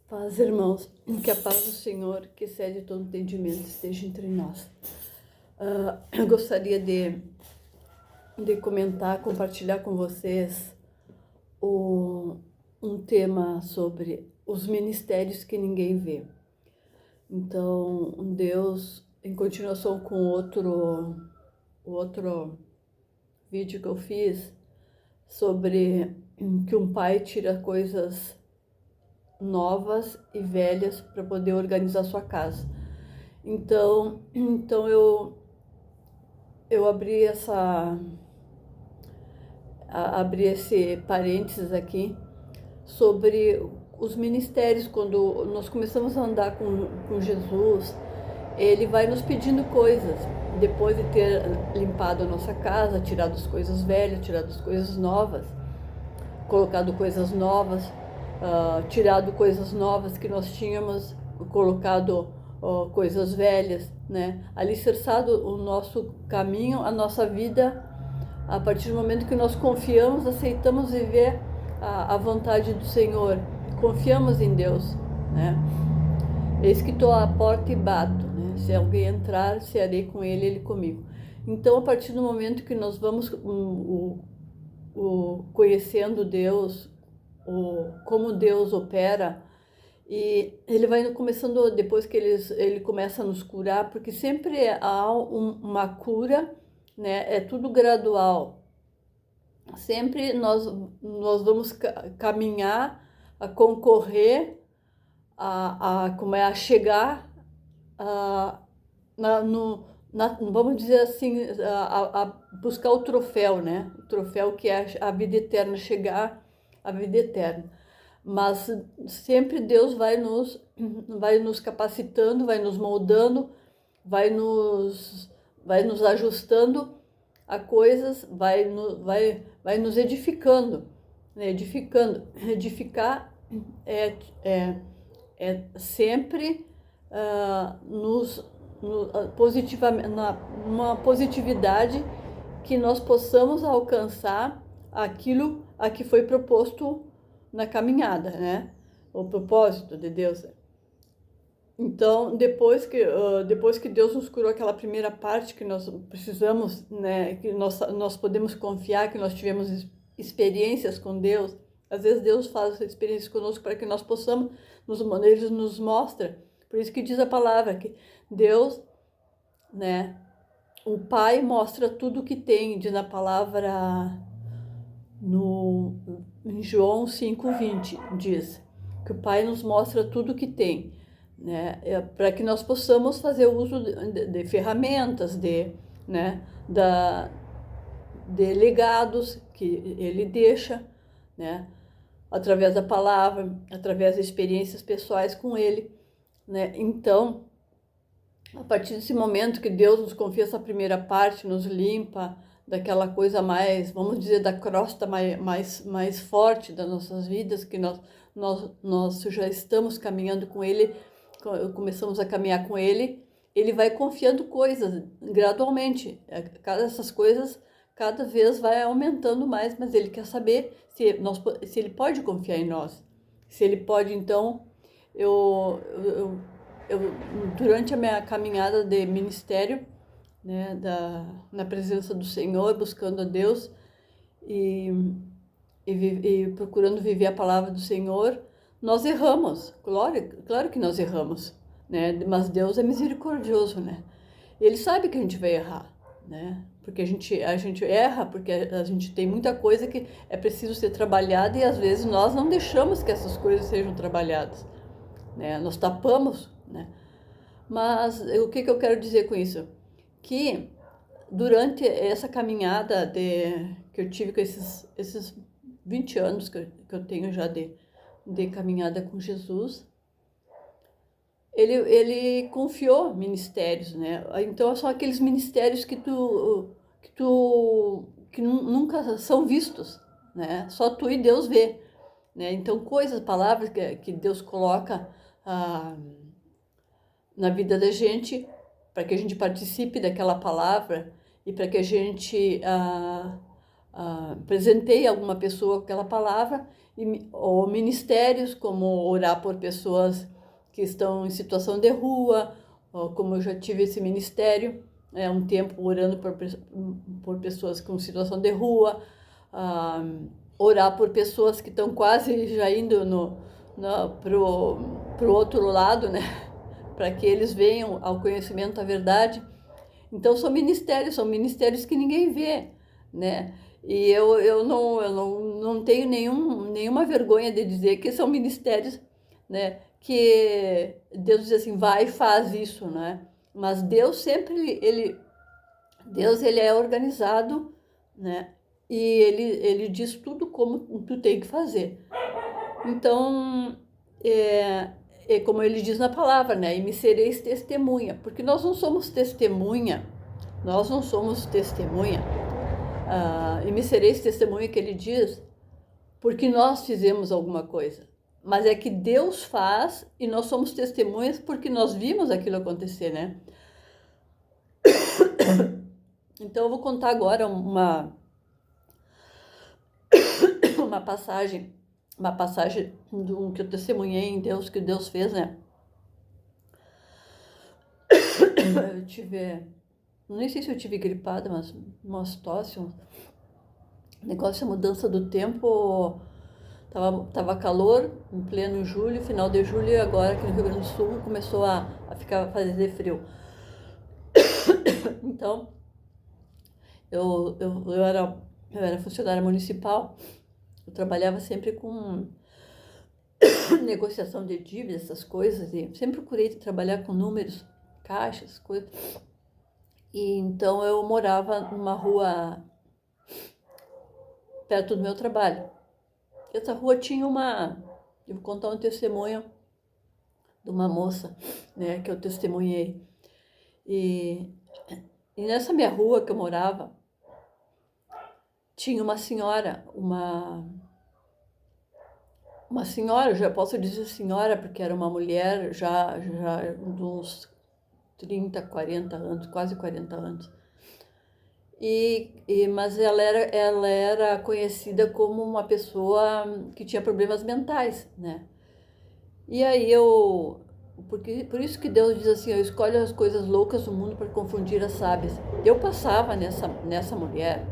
Paz, irmãos, que a paz do Senhor, que excede todo entendimento, esteja entre nós. Eu gostaria de comentar, compartilhar com vocês um tema sobre os ministérios que ninguém vê. Então, Deus, em continuação com o outro vídeo que eu fiz, sobre que um pai tira coisas novas e velhas para poder organizar sua casa. Então eu abri esse parênteses aqui sobre os ministérios. Quando nós começamos a andar com Jesus, ele vai nos pedindo coisas. Depois de ter limpado a nossa casa, tirado as coisas velhas, tirado as coisas novas, colocado coisas novas, tirado coisas novas que nós tínhamos, colocado coisas velhas, né? Alicerçado o nosso caminho, a nossa vida, a partir do momento que nós confiamos, aceitamos viver a vontade do Senhor, confiamos em Deus, né? Eis que estou à porta e bato, né? Se alguém entrar, cearei com ele, ele comigo. Então, a partir do momento que nós vamos conhecendo Deus, como Deus opera, e ele vai começando, depois que ele começa a nos curar, porque sempre há uma cura, né? É tudo gradual. Sempre nós vamos caminhar, a concorrer, a chegar vamos dizer assim, a buscar o troféu, né? O troféu que é a vida eterna, chegar à vida eterna. Mas sempre Deus vai nos capacitando, vai nos moldando, vai nos ajustando a coisas, vai nos edificando, né? Edificar é sempre positivamente, numa positividade, que nós possamos alcançar aquilo a que foi proposto na caminhada, né? O propósito de Deus. Então, depois que Deus nos curou aquela primeira parte que nós precisamos, né? Que nós podemos confiar, que nós tivemos experiências com Deus. Às vezes Deus faz essa experiência conosco para que nós possamos, Ele nos mostra. Por isso que diz a palavra que Deus, né? O Pai mostra tudo o que tem, diz a palavra em João 5:20, diz que o Pai nos mostra tudo o que tem, né? Para que nós possamos fazer uso de ferramentas, né? De legados que Ele deixa, né? Através da palavra, através de experiências pessoais com Ele, né? Então, a partir desse momento que Deus nos confia essa primeira parte, nos limpa daquela coisa mais, vamos dizer, da crosta mais forte das nossas vidas, que nós já estamos caminhando com Ele, começamos a caminhar com Ele, Ele vai confiando coisas gradualmente. Essas coisas cada vez vai aumentando mais, mas Ele quer saber se Ele pode confiar em nós. Se Ele pode, então, durante a minha caminhada de ministério, né, na presença do Senhor, buscando a Deus e procurando viver a palavra do Senhor, nós erramos, claro que nós erramos, né? Mas Deus é misericordioso, né? Ele sabe que a gente vai errar, né? Porque a gente erra, porque a gente tem muita coisa que é preciso ser trabalhada e às vezes nós não deixamos que essas coisas sejam trabalhadas, né? Nós tapamos, né? Mas o que eu quero dizer com isso? Que durante essa caminhada que eu tive com esses 20 anos que eu tenho já de caminhada com Jesus, ele confiou ministérios, né? Então são aqueles ministérios que nunca são vistos, né? Só tu e Deus vê, né? Então palavras que Deus coloca na vida da gente, para que a gente participe daquela palavra e para que a gente presenteie alguma pessoa com aquela palavra. ou ministérios, como orar por pessoas que estão em situação de rua, ou como eu já tive esse ministério, um tempo orando por pessoas com situação de rua, orar por pessoas que estão quase já indo pro outro lado, né? Para que eles venham ao conhecimento da verdade. Então são ministérios que ninguém vê, né? E eu não tenho nenhuma vergonha de dizer que são ministérios, né? Que Deus diz assim, vai e faz isso, né? Mas Deus sempre, Deus ele é organizado, né? E ele diz tudo como tu tem que fazer. Então, como ele diz na palavra, né? E me sereis testemunha, porque nós não somos testemunha, e me sereis testemunha que ele diz, porque nós fizemos alguma coisa. Mas é que Deus faz e nós somos testemunhas porque nós vimos aquilo acontecer, né? Então eu vou contar agora uma passagem do que eu testemunhei em Deus, que Deus fez, né? Eu tive, nem sei se eu tive gripada, mas uma tosse, um negócio, a mudança do tempo, tava calor em pleno julho, final de julho, e agora aqui no Rio Grande do Sul começou a fazer frio. Então, eu era funcionária municipal, eu trabalhava sempre com negociação de dívidas, essas coisas, e sempre procurei trabalhar com números, caixas, coisas. E então eu morava numa rua perto do meu trabalho. Essa rua tinha eu vou contar um testemunho de uma moça, né, que eu testemunhei. E nessa minha rua que eu morava, tinha uma senhora, uma senhora, já posso dizer senhora, porque era uma mulher já de uns 30, 40 anos, quase 40 anos. Mas ela era conhecida como uma pessoa que tinha problemas mentais, né? E aí por isso que Deus diz assim, eu escolho as coisas loucas do mundo para confundir as sábias. Eu passava nessa mulher,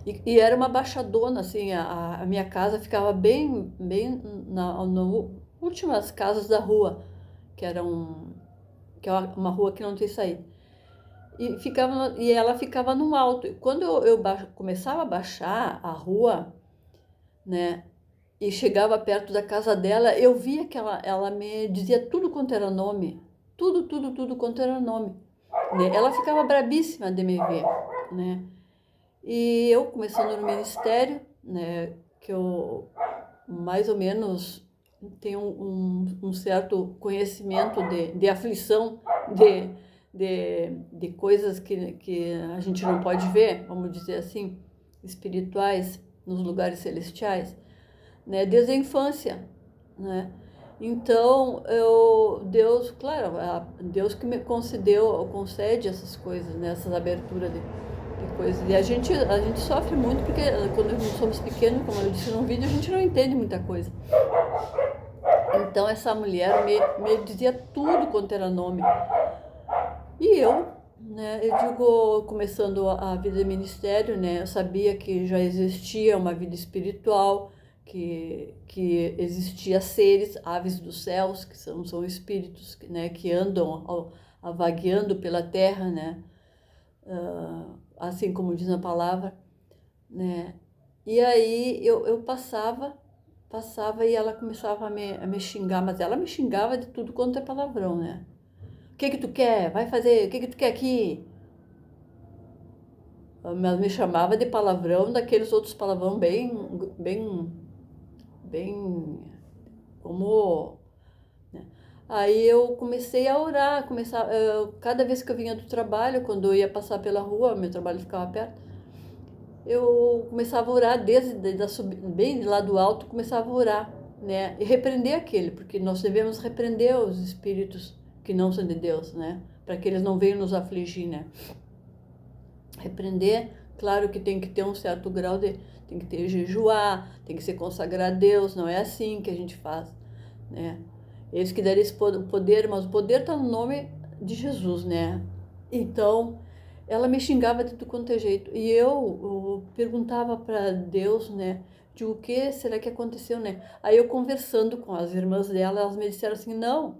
e era uma baixadona, assim, a minha casa ficava bem nas últimas casas da rua, que é uma rua que não tem saída. E ela ficava no alto. E quando eu começava a baixar a rua, né, e chegava perto da casa dela, eu via que ela me dizia tudo quanto era nome, tudo quanto era nome, né? Ela ficava brabíssima de me ver, né? E eu começando no ministério, né, que eu mais ou menos tenho um certo conhecimento de aflição, de coisas que a gente não pode ver, vamos dizer assim, espirituais nos lugares celestiais, né, desde a infância, né? Então, Deus, claro, Deus que me concede essas coisas, né, essas aberturas de coisas. E a gente sofre muito porque quando nós somos pequenos, como eu disse no vídeo, a gente não entende muita coisa. Então essa mulher me dizia tudo quanto era nome. E né, eu digo, começando a vida de ministério, né, eu sabia que já existia uma vida espiritual, que existia seres, aves dos céus, que são espíritos, né, que andam vagueando pela terra, né, assim como diz na palavra, né. E aí eu passava e ela começava a me xingar, mas ela me xingava de tudo quanto é palavrão, né. O que tu quer? Vai fazer, o que tu quer aqui? Ela me chamava de palavrão, daqueles outros palavrão bem, como, né? Aí eu comecei a orar, cada vez que eu vinha do trabalho, quando eu ia passar pela rua, meu trabalho ficava perto, eu começava a orar bem lá do alto, começava a orar, né? E repreender porque nós devemos repreender os espíritos que não são de Deus, né? Para que eles não venham nos afligir, né? Repreender, claro que tem que ter um certo grau de tem que ter jejuar, tem que se consagrar a Deus, não é assim que a gente faz, né? Eles que deram esse poder, mas o poder está no nome de Jesus, né? Então, ela me xingava de tudo quanto é jeito. E eu perguntava para Deus, né? De o que será que aconteceu, né? Aí eu conversando com as irmãs dela, elas me disseram assim, não,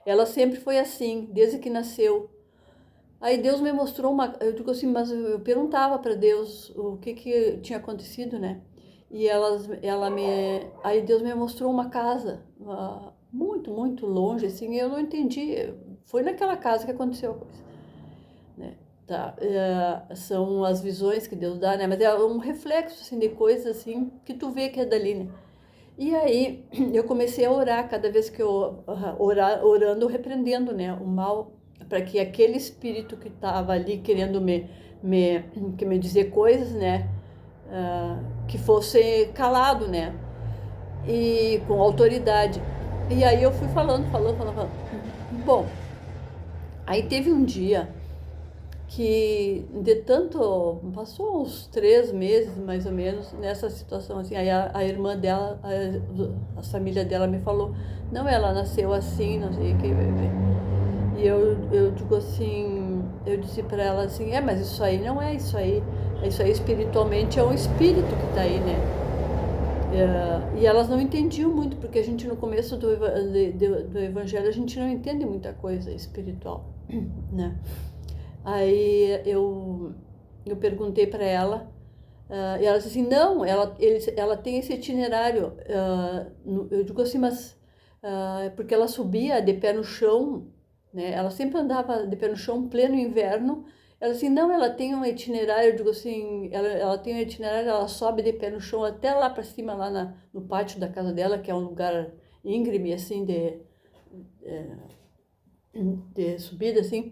ela sempre foi assim, desde que nasceu. Aí Deus me mostrou eu digo assim, mas eu perguntava para Deus o que tinha acontecido, né? E aí Deus me mostrou uma casa, muito, muito longe, assim, e eu não entendi. Foi naquela casa que aconteceu a coisa, né? Tá, são as visões que Deus dá, né? Mas é um reflexo, assim, de coisas, assim, que tu vê que é dali, né? E aí eu comecei a orar, cada vez que eu orando, repreendendo, né, o mal, para que aquele espírito que estava ali querendo me dizer coisas, né, que fosse calado, né, e com autoridade. E aí eu fui falando. Bom, aí teve um dia que de tanto, passou uns 3 meses mais ou menos nessa situação assim, aí a irmã dela, a família dela me falou, não, ela nasceu assim, não sei o que, e eu digo assim, eu disse para ela assim, mas isso aí não é isso aí, isso aí espiritualmente é um espírito que está aí, né? E elas não entendiam muito, porque a gente no começo do evangelho a gente não entende muita coisa espiritual, né? Aí eu perguntei para ela, e ela disse assim, não, ela tem esse itinerário. Eu digo assim, mas porque ela subia de pé no chão, né? Ela sempre andava de pé no chão, pleno inverno. Ela assim, não, ela tem um itinerário, eu digo assim, ela tem um itinerário, ela sobe de pé no chão até lá para cima, lá no pátio da casa dela, que é um lugar íngreme, assim, de subida, assim.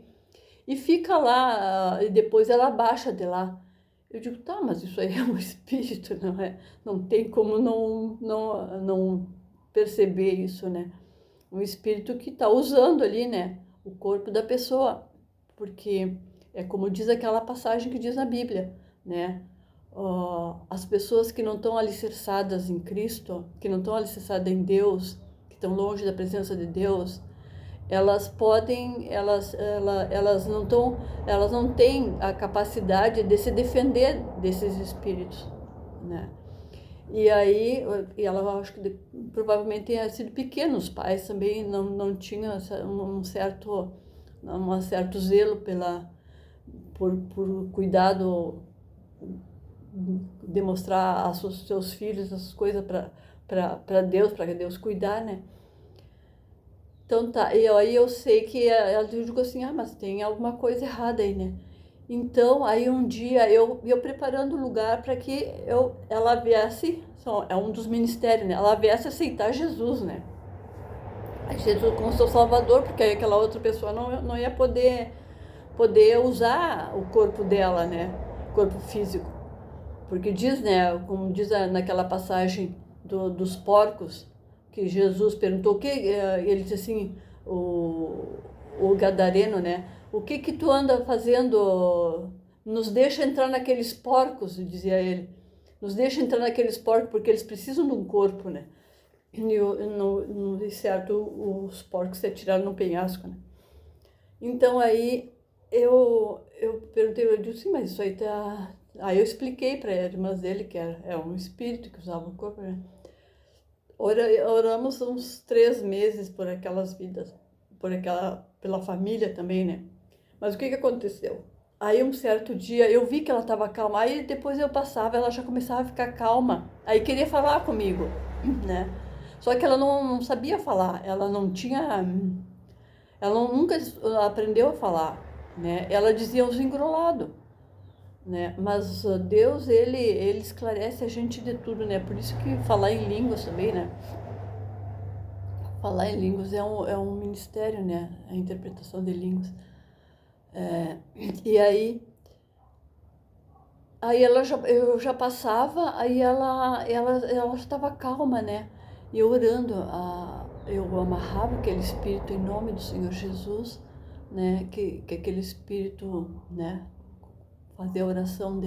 E fica lá, e depois ela baixa de lá. Eu digo, tá, mas isso aí é um espírito, não é? Não tem como não perceber isso, né? Um espírito que está usando ali, né? O corpo da pessoa. Porque é como diz aquela passagem que diz na Bíblia, né? As pessoas que não estão alicerçadas em Cristo, que não estão alicerçadas em Deus, que estão longe da presença de Deus, elas não têm a capacidade de se defender desses espíritos, né? E aí, ela acho que provavelmente tenha sido pequena, os pais também não tinham um certo zelo por cuidado, demonstrar aos seus filhos essas coisas para Deus cuidar, né? Então tá, e aí eu sei que ela digo assim, mas tem alguma coisa errada aí, né? Então, aí um dia eu preparando o lugar para que ela viesse, é um dos ministérios, né? Ela viesse aceitar Jesus, né? Aí Jesus como seu salvador, porque aí aquela outra pessoa não ia poder usar o corpo dela, né? O corpo físico. Porque diz, né, como diz naquela passagem dos porcos, que Jesus perguntou, ele disse assim, o gadareno, né, o que tu anda fazendo, nos deixa entrar naqueles porcos, dizia ele, nos deixa entrar naqueles porcos, porque eles precisam de um corpo, né, e no certo, os porcos se atiraram no penhasco, né. Então aí eu perguntei, eu disse, sim, mas isso aí tá... Aí eu expliquei para as irmãs dele que é um espírito que usava o corpo, né? Oramos uns 3 meses por aquelas vidas, pela família também, né? Mas o que aconteceu? Aí um certo dia eu vi que ela estava calma, aí depois eu passava, ela já começava a ficar calma, aí queria falar comigo, né? Só que ela não sabia falar, nunca aprendeu a falar, né? Ela dizia os engrolados, né? Mas Deus, ele esclarece a gente de tudo, né? Por isso que falar em línguas também, né? Falar em línguas é um ministério, né? A interpretação de línguas. E aí eu já passava, aí ela já estava calma, né? E eu orando, eu amarrava aquele espírito em nome do Senhor Jesus, né? Que aquele espírito, né? Fazer a oração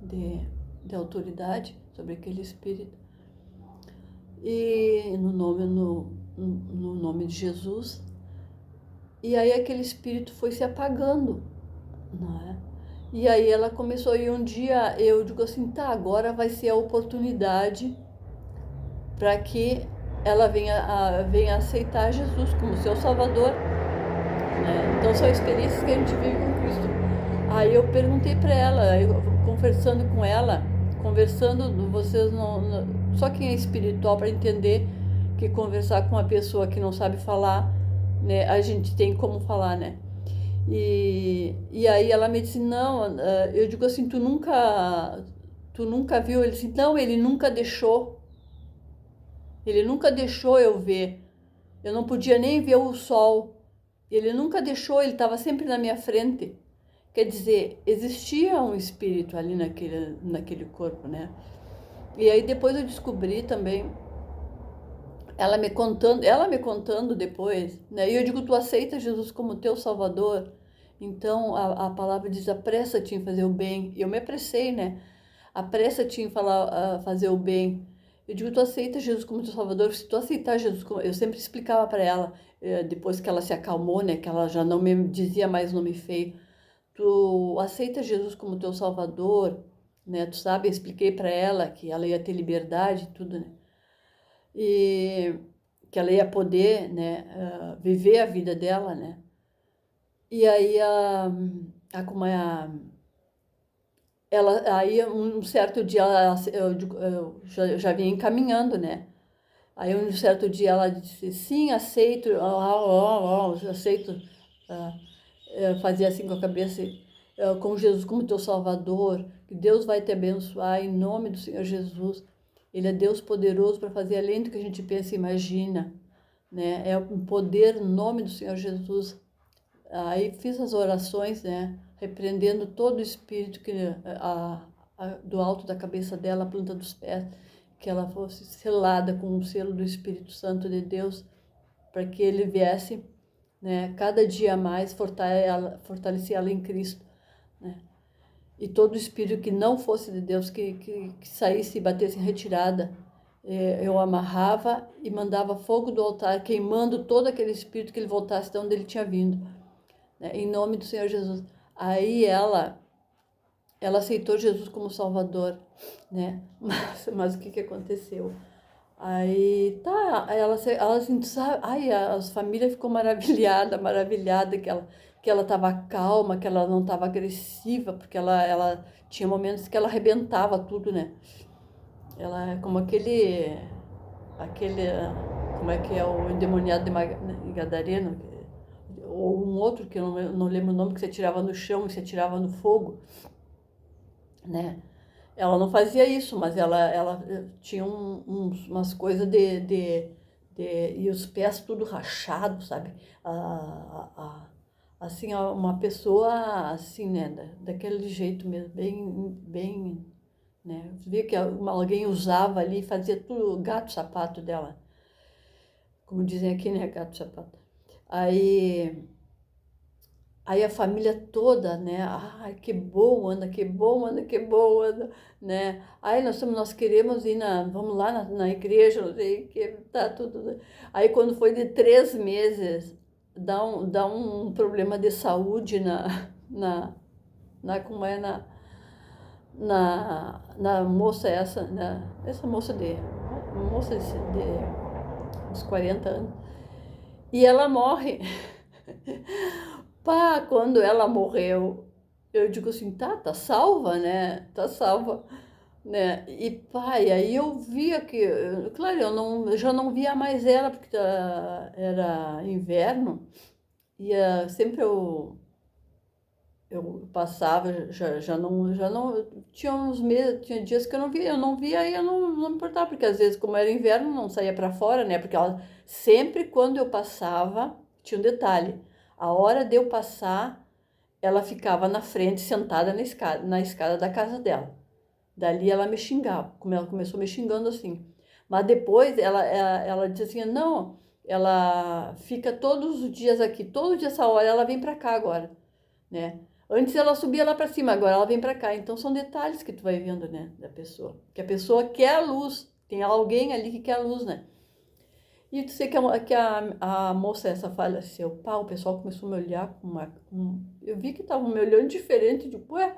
de autoridade sobre aquele espírito. E no nome de Jesus. E aí aquele espírito foi se apagando, não é? E aí ela começou, e um dia eu digo assim, tá, agora vai ser a oportunidade para que ela venha aceitar Jesus como seu Salvador, né? Então são experiências que a gente vive com Cristo. Aí eu perguntei para ela, conversando com ela, vocês só quem é espiritual para entender que conversar com uma pessoa que não sabe falar, né, a gente tem como falar, né? E aí ela me disse, não, eu digo assim, tu nunca viu? Ele disse, não, ele nunca deixou eu ver, eu não podia nem ver o sol, ele nunca deixou, ele estava sempre na minha frente. Quer dizer, existia um espírito ali naquele corpo, né? E aí depois eu descobri também, ela me contando depois, né? E eu digo, tu aceita Jesus como teu Salvador? Então a palavra diz, apressa-te em fazer o bem. Eu me apressei, né? Apressa-te em fazer o bem. Eu digo, tu aceita Jesus como teu Salvador? Se tu aceitar Jesus como... Eu sempre explicava para ela, depois que ela se acalmou, né? Que ela já não me dizia mais nome feio. Tu aceita Jesus como teu Salvador, né? Tu sabe, eu expliquei para ela que ela ia ter liberdade e tudo, né? E que ela ia poder, né, viver a vida dela, né? E aí aí um certo dia eu já vinha encaminhando, né? Aí um certo dia ela disse, sim, aceito, aceito, fazia assim com a cabeça, com Jesus como teu Salvador, que Deus vai te abençoar em nome do Senhor Jesus. Ele é Deus poderoso para fazer além do que a gente pensa e imagina, né? É um poder no nome do Senhor Jesus. Aí fiz as orações, né? Repreendendo todo o espírito do alto da cabeça dela, a planta dos pés, que ela fosse selada com o selo do Espírito Santo de Deus, para que ele viesse, né? Cada dia mais fortalecer ela em Cristo, né? E todo espírito que não fosse de Deus, que saísse e batesse em retirada, eu amarrava e mandava fogo do altar, queimando todo aquele espírito, que ele voltasse de onde ele tinha vindo, né? Em nome do Senhor Jesus. Aí ela aceitou Jesus como Salvador, né? Mas o que aconteceu? Aí, tá, ela assim, sabe, ai, as famílias ficou maravilhada que ela estava calma, que ela não estava agressiva, porque ela tinha momentos que ela arrebentava tudo, né? Ela é como aquele, como é que é o endemoniado de Gadareno, ou um outro que eu não lembro o nome, que você tirava no chão e você tirava no fogo, né? Ela não fazia isso, mas ela tinha umas coisas e os pés tudo rachados, sabe? Assim, uma pessoa assim, né? Daquele jeito mesmo, bem, né? Você via que alguém usava ali, fazia tudo gato-sapato dela. Como dizem aqui, né? Gato-sapato. Aí a família toda, né? Ai, que bom, Ana, que bom, Ana, que bom, Ana, né? Aí nós queremos ir vamos lá na igreja, não sei, que tá tudo. Aí quando foi de 3 meses, dá um problema de saúde como é, na moça essa, né? Essa moça uns 40 anos. E ela morre. Pá, quando ela morreu, eu digo assim, tá salva, né? Tá salva, né? E pá, e aí eu via claro, eu já não via mais ela, porque era inverno, e sempre eu passava, já não, tinha uns meses, tinha dias que eu não via, e eu não me importava, porque às vezes, como era inverno, não saía para fora, né? Porque ela, sempre quando eu passava, tinha um detalhe, a hora de eu passar, ela ficava na frente, sentada na escada da casa dela. Dali ela me xingava, como ela começou me xingando assim. Mas depois ela disse assim, não, ela fica todos os dias aqui, todo dia essa hora ela vem para cá agora, né? Antes ela subia lá para cima, agora ela vem para cá. Então são detalhes que tu vai vendo, né, da pessoa. Que a pessoa quer a luz, tem alguém ali que quer a luz, né? E tu sei que a moça essa faleceu. Pá, o pessoal começou a me olhar com eu vi que estavam me olhando diferente, tipo, ué,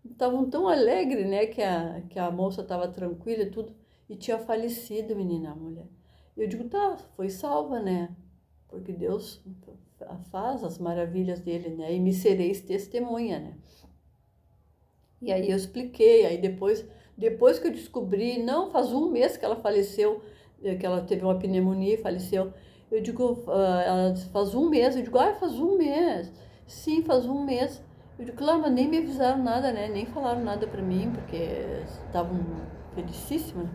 estavam tão alegres, né, que a moça estava tranquila e tudo. E tinha falecido, menina, a mulher. Eu digo, tá, foi salva, né? Porque Deus faz as maravilhas dele, né? E me sereis testemunha, né? E aí eu expliquei, aí depois que eu descobri, não, faz um mês que ela faleceu, que ela teve uma pneumonia e faleceu. Eu digo, ela disse, faz um mês. Eu digo, faz um mês. Sim, faz um mês. Eu digo, claro, mas nem me avisaram nada, né? Nem falaram nada pra mim, porque estavam felicíssimas.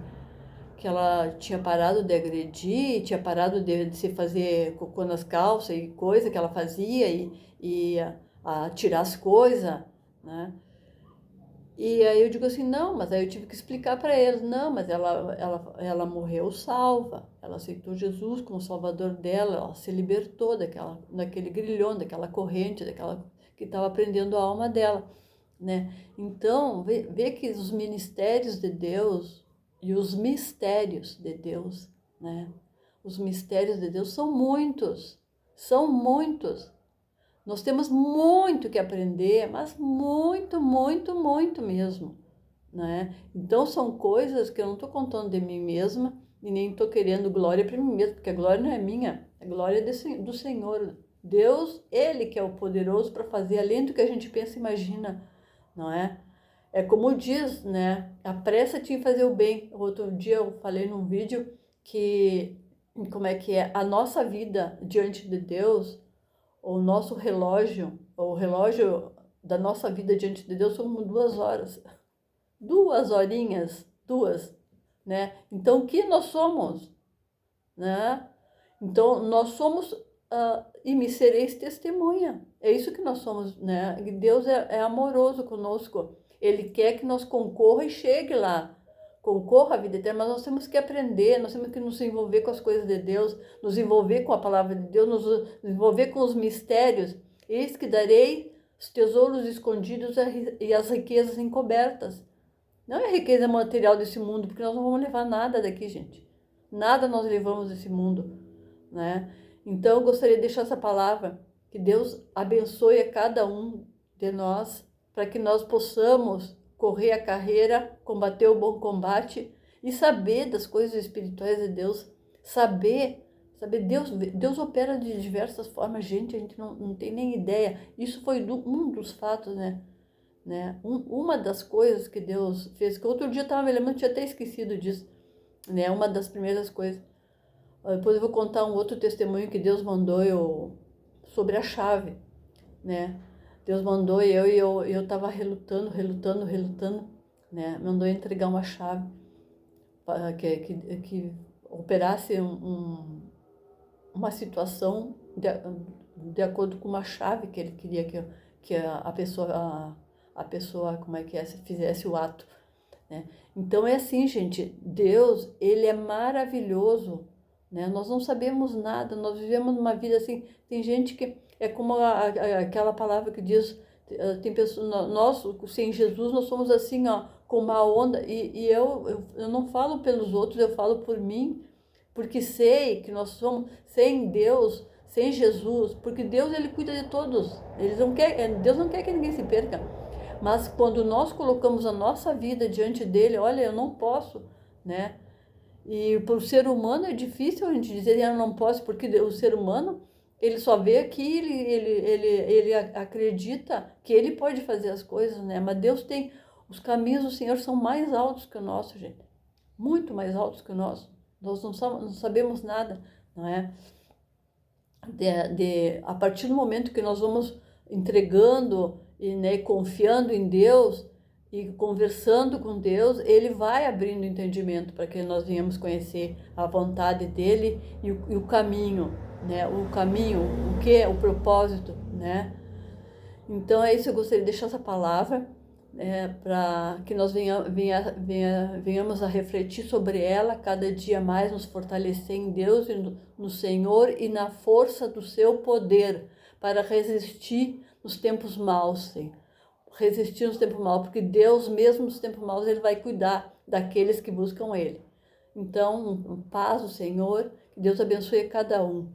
Que ela tinha parado de agredir, tinha parado de se fazer cocô nas calças e coisa que ela fazia e a tirar as coisas, né? E aí eu digo assim, não, mas aí eu tive que explicar para eles, não, mas ela morreu salva, ela aceitou Jesus como salvador dela, ela se libertou daquele grilhão, daquela corrente, daquela que estava prendendo a alma dela, né? Então, vê que os ministérios de Deus e os mistérios de Deus, né? Os mistérios de Deus são muitos, são muitos. Nós temos muito que aprender, mas muito, muito, muito mesmo, né? Então são coisas que eu não estou contando de mim mesma e nem estou querendo glória para mim mesma, porque a glória não é minha, a glória é do Senhor. Deus, Ele que é o poderoso para fazer além do que a gente pensa e imagina, não é? É como diz, né? Apressa-te em fazer o bem. Outro dia eu falei num vídeo que, como é que é? A nossa vida diante de Deus, o nosso relógio, o relógio da nossa vida diante de Deus são 2 horas. 2 horinhas, né? Então, o que nós somos, né? Então, nós somos, e me sereis testemunha. É isso que nós somos, né? Deus é amoroso conosco. Ele quer que nós concorra e chegue lá. Concorra à vida eterna, mas nós temos que aprender, nós temos que nos envolver com as coisas de Deus, nos envolver com a palavra de Deus, nos envolver com os mistérios. Eis que darei os tesouros escondidos e as riquezas encobertas. Não é a riqueza material desse mundo, porque nós não vamos levar nada daqui, gente. Nada nós levamos desse mundo, né? Então, eu gostaria de deixar essa palavra, que Deus abençoe a cada um de nós, para que nós possamos correr a carreira, combater o bom combate e saber das coisas espirituais de Deus, saber Deus opera de diversas formas, gente, a gente não tem nem ideia. Isso foi um dos fatos, né? Uma das coisas que Deus fez, que outro dia eu estava me lembrando, tinha até esquecido disso, né? Uma das primeiras coisas. Depois eu vou contar um outro testemunho que Deus mandou sobre a chave, né? Deus mandou eu estava relutando, né? Mandou entregar uma chave que operasse uma situação de acordo com uma chave que ele queria que a pessoa, como é que é, fizesse o ato, né? Então é assim, gente, Deus, Ele é maravilhoso, né? Nós não sabemos nada, nós vivemos uma vida assim, tem gente que, é como aquela palavra que diz, tem pessoas, nós, sem Jesus, nós somos assim, ó, com uma onda, e eu não falo pelos outros, eu falo por mim, porque sei que nós somos, sem Deus, sem Jesus, porque Deus, Ele cuida de todos, Deus não quer que ninguém se perca. Mas quando nós colocamos a nossa vida diante dele, olha, eu não posso, né? E para o ser humano é difícil a gente dizer, eu não posso, porque o ser humano, ele só vê aqui, ele acredita que ele pode fazer as coisas, né? Mas Deus tem, os caminhos do Senhor são mais altos que o nosso, gente. Muito mais altos que o nosso. Nós não sabemos nada, não é? A partir do momento que nós vamos entregando e, né, confiando em Deus e conversando com Deus, Ele vai abrindo entendimento para que nós venhamos conhecer a vontade dEle e o caminho, né? O caminho, o que é o propósito, né? Então é isso, eu gostaria de deixar essa palavra, para que nós venhamos a refletir sobre ela, cada dia mais nos fortalecer em Deus e no Senhor e na força do seu poder, para resistir nos tempos maus, Senhor. Resistir nos tempos maus, porque Deus mesmo nos tempos maus, Ele vai cuidar daqueles que buscam Ele. Então, paz o Senhor, que Deus abençoe cada um.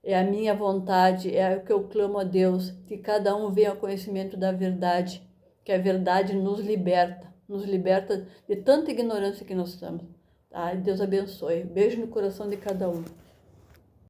É a minha vontade, é o que eu clamo a Deus, que cada um venha ao conhecimento da verdade, que a verdade nos liberta de tanta ignorância que nós estamos. Tá? Deus abençoe. Beijo no coração de cada um.